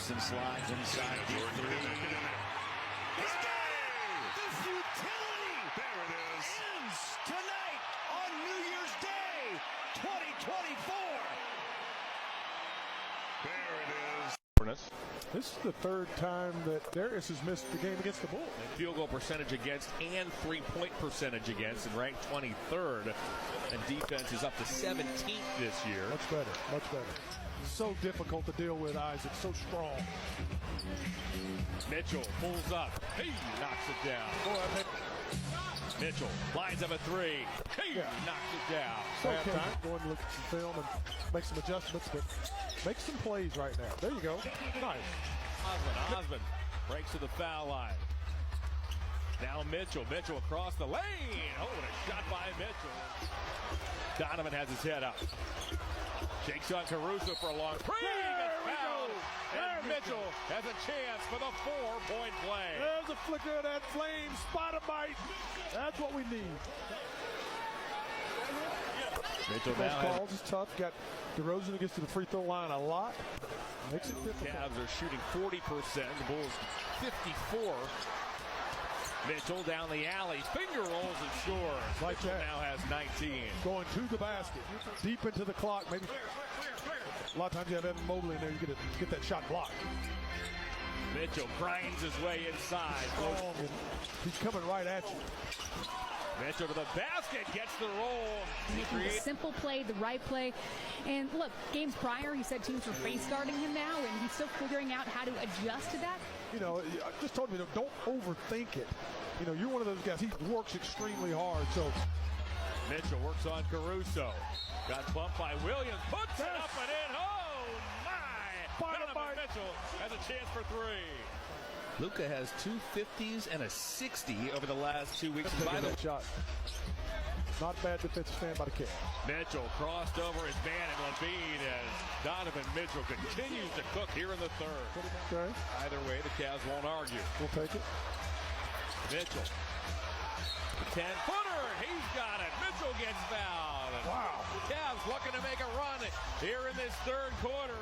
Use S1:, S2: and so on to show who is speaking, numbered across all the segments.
S1: Jackson slides inside deep three.
S2: This game, the futility
S1: There it is.
S2: ends tonight on New Year's Day, 2024.
S1: There it is.
S3: This is the third time that Darius has missed the game against the Bulls.
S4: Field goal percentage against and three-point percentage against, and ranked 23rd. And defense is up to 17th this year.
S3: Much better, much better. So difficult to deal with, Isaac. So strong.
S4: Mitchell pulls up. He knocks it down. Mitchell lines up a three. He knocks it down.
S3: Okay. Go and look at some film and make some adjustments, but make some plays right now. There you go. Nice.
S4: Osmond breaks to the foul line. Now Mitchell across the lane. Oh, what a shot by Mitchell. Donovan has his head up. Shakes on Caruso for a long three. Gets fouled. And Mitchell has a chance for the 4-point play.
S3: There's a flicker of that flame. Spot a bite. That's what we need.
S4: Mitchell
S3: Those
S4: now
S3: calls is tough. Got DeRozan who gets to the free throw line a lot. Makes it difficult.
S4: Cavs are shooting 40%. The Bulls 54%. Mitchell down the alley, finger rolls and scores.
S3: Like
S4: Mitchell
S3: that.
S4: now has 19.
S3: Going to the basket, deep into the clock. Maybe a lot of times you have Evan Mobley in there. You get that shot blocked.
S4: Mitchell grinds his way inside.
S3: Oh, he's coming right at you.
S4: Mitchell to the basket, gets the roll.
S5: Making the simple play, the right play. And look, games prior, he said teams were face guarding him now, and he's still figuring out how to adjust to that.
S3: You know, I just told you, don't overthink it. You know, you're one of those guys. He works extremely hard. So
S4: Mitchell works on Caruso. Got bumped by Williams. Puts it up and in. Oh, my! Donovan Mitchell has a chance for three. Luka has 2 50s and a 60 over the last 2 weeks.
S3: by the shot. Not bad defensive stand by the Cavs.
S4: Mitchell crossed over his man and Levine as Donovan Mitchell continues to cook here in the third.
S3: Okay.
S4: Either way, the Cavs won't argue.
S3: We'll take it.
S4: Mitchell. The 10-footer. He's got it. Mitchell gets fouled.
S3: Wow.
S4: Cavs looking to make a run here in this third quarter.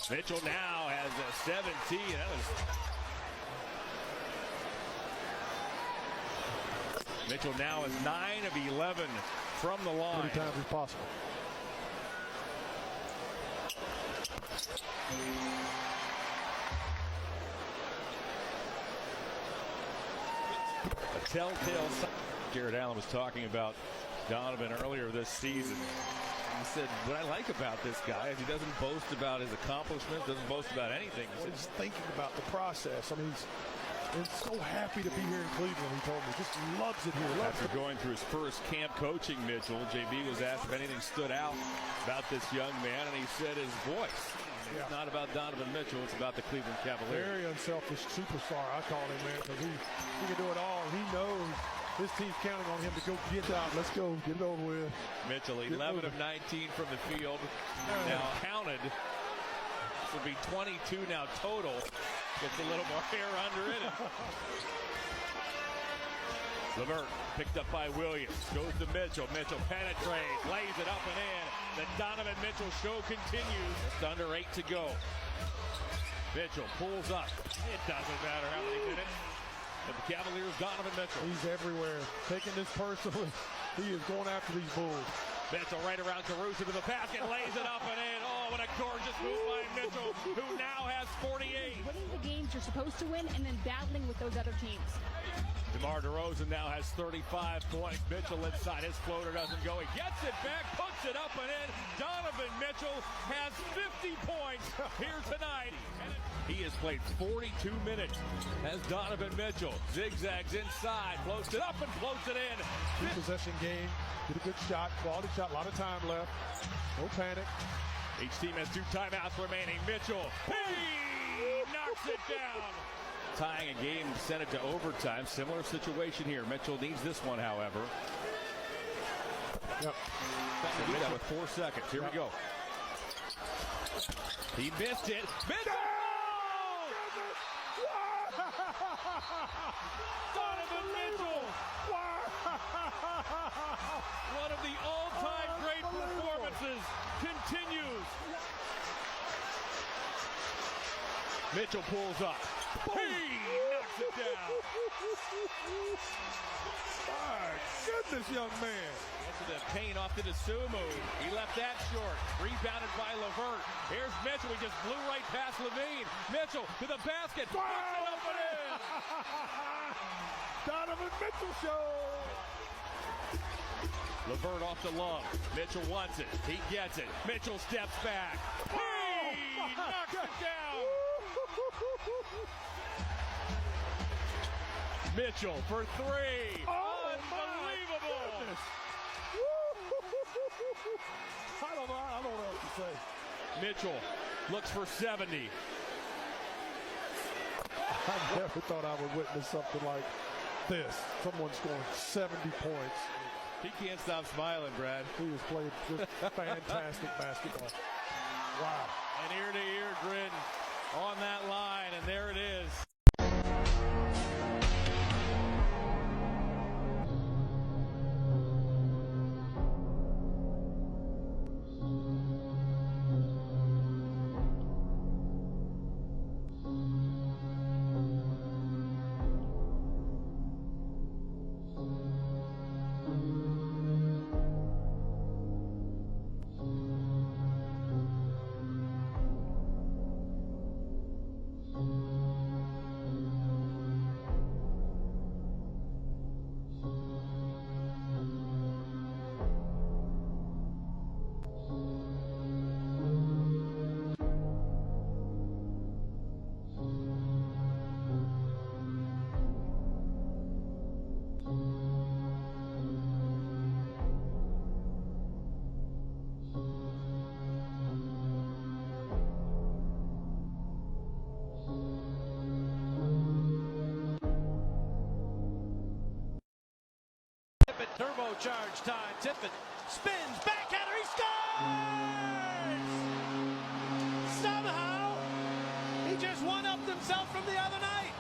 S4: Mitchell now has a 17. Mitchell now is 9 of 11 from the line.
S3: Many times as possible.
S4: A telltale sign. Jared Allen was talking about Donovan earlier this season. He said, what I like about this guy is he doesn't boast about his accomplishments, doesn't boast about anything.
S3: He's thinking about the process. I mean, he's so happy to be here in Cleveland, he told me. Just loves it here.
S4: After going through his first camp coaching, Mitchell, JB was asked if anything stood out about this young man, and he said his voice. It's not about Donovan Mitchell, it's about the Cleveland Cavaliers.
S3: Very unselfish superstar, I call him, man, because he can do it all. He knows this team's counting on him to go get out. Let's go, get it over with.
S4: Mitchell, 11 of 19 from the field. Now counted. This will be 22 now total. Gets a little more hair under it. Levert picked up by Williams. Goes to Mitchell. Mitchell penetrates. Lays it up and in. The Donovan Mitchell show continues. Just under 8 to go. Mitchell pulls up. It doesn't matter how many minutes. But the Cavaliers, Donovan Mitchell.
S3: He's everywhere. Taking this personally. He is going after these Bulls.
S4: Mitchell right around Caruso to the basket. Lays it up and in. Oh, what a gorgeous move by Mitchell, who now has 48.
S5: Winning the games you're supposed to win and then battling with those other teams.
S4: DeMar DeRozan now has 35 points. Mitchell inside. His floater doesn't go. He gets it back, puts it up and in. Donovan Mitchell has 50 points here tonight. He has played 42 minutes as Donovan Mitchell. Zigzags inside, floats it up and floats it in.
S3: Good possession game. Did a good shot. Quality shot. A lot of time left. No panic.
S4: Each team has 2 timeouts remaining. Mitchell, he knocks it down. Tying a game, sent it to overtime. Similar situation here. Mitchell needs this one, however.
S3: Yep.
S4: So Mitchell with 4 seconds. Here we go. He missed it. Mitchell! Donovan Mitchell! One of the all-time great performances continues. Mitchell pulls up. He knocks it down.
S3: My goodness, young man.
S4: Into the paint off to the Sumu. He left that short. Rebounded by LeVert. Here's Mitchell. He just blew right past Levine. Mitchell to the basket. Puts it up and in.
S3: Donovan Mitchell show.
S4: LeVert off the Love. Mitchell wants it. He gets it. Mitchell steps back. He knocks it down. Mitchell for three.
S3: Oh,
S4: unbelievable.
S3: I don't know what to say.
S4: Mitchell looks for 70.
S3: I never thought I would witness something like this. Someone scoring 70 points.
S4: He can't stop smiling, Brad.
S3: He has played just fantastic basketball. Wow.
S4: An ear-to-ear grin on that line, and there it is.
S2: Turbocharged time. Tippett spins, backhander, he scores! Somehow, he just one-upped himself from the other night.